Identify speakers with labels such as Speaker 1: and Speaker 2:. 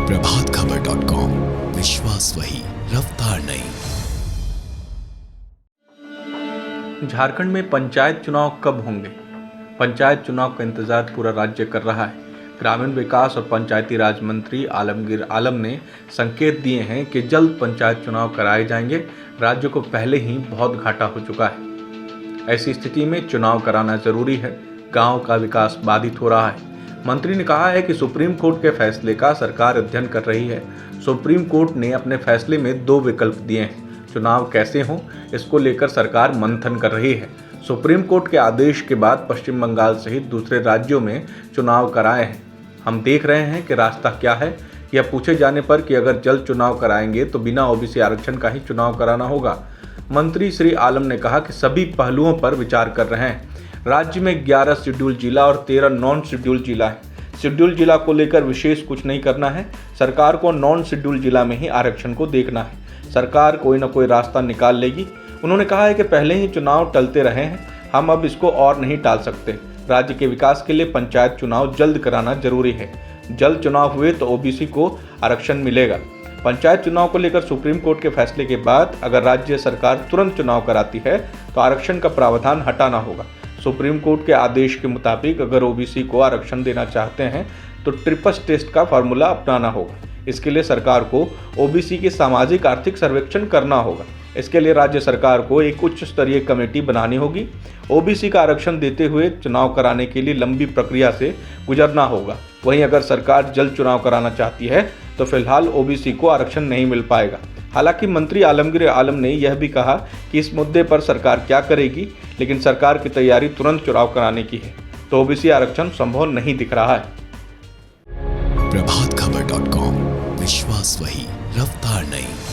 Speaker 1: प्रभातखबर.com, विश्वास वही, रफ्तार नहीं।
Speaker 2: झारखंड में पंचायत चुनाव कब होंगे? पंचायत चुनाव का इंतजार पूरा राज्य कर रहा है। ग्रामीण विकास और पंचायती राज मंत्री आलमगीर आलम ने संकेत दिए हैं कि जल्द पंचायत चुनाव कराए जाएंगे। राज्य को पहले ही बहुत घाटा हो चुका है। ऐसी स्थिति में चुनाव कराना जरूरी है। गांव का विकास बाधित हो रहा है। मंत्री ने कहा है कि सुप्रीम कोर्ट के फैसले का सरकार अध्ययन कर रही है। सुप्रीम कोर्ट ने अपने फैसले में 2 विकल्प दिए हैं। चुनाव कैसे हों, इसको लेकर सरकार मंथन कर रही है। सुप्रीम कोर्ट के आदेश के बाद पश्चिम बंगाल सहित दूसरे राज्यों में चुनाव कराए हैं। हम देख रहे हैं कि रास्ता क्या है। यह पूछे जाने पर कि अगर जल्द चुनाव कराएंगे तो बिना ओबीसी आरक्षण का ही चुनाव कराना होगा। मंत्री श्री आलम ने कहा कि सभी पहलुओं पर विचार कर रहे हैं। राज्य में 11 शेड्यूल जिला और 13 नॉन शेड्यूल जिला है। शेड्यूल जिला को लेकर विशेष कुछ नहीं करना है। सरकार को नॉन शेड्यूल जिला में ही आरक्षण को देखना है। सरकार कोई ना कोई रास्ता निकाल लेगी। उन्होंने कहा है कि पहले ही चुनाव टलते रहे हैं, हम अब इसको और नहीं टाल सकते। राज्य के विकास के लिए पंचायत चुनाव जल्द कराना जरूरी है। जल्द चुनाव हुए तो ओबीसी को आरक्षण मिलेगा। पंचायत चुनाव को लेकर सुप्रीम कोर्ट के फैसले के बाद अगर राज्य सरकार तुरंत चुनाव कराती है तो आरक्षण का प्रावधान हटाना होगा। सुप्रीम कोर्ट के आदेश के मुताबिक अगर ओबीसी को आरक्षण देना चाहते हैं तो ट्रिपस टेस्ट का फार्मूला अपनाना होगा। इसके लिए सरकार को ओबीसी की सामाजिक आर्थिक सर्वेक्षण करना होगा। इसके लिए राज्य सरकार को एक उच्च स्तरीय कमेटी बनानी होगी। ओबीसी का आरक्षण देते हुए चुनाव कराने के लिए लंबी प्रक्रिया से गुजरना होगा। वहीं अगर सरकार जल्द चुनाव कराना चाहती है तो फिलहाल ओबीसी को आरक्षण नहीं मिल पाएगा। हालांकि मंत्री आलमगीर आलम ने यह भी कहा कि इस मुद्दे पर सरकार क्या करेगी, लेकिन सरकार की तैयारी तुरंत चुनाव कराने की है, तो ओबीसी आरक्षण संभव नहीं दिख रहा है।
Speaker 1: प्रभातखबर.com, विश्वास वही, रफ्तार नहीं।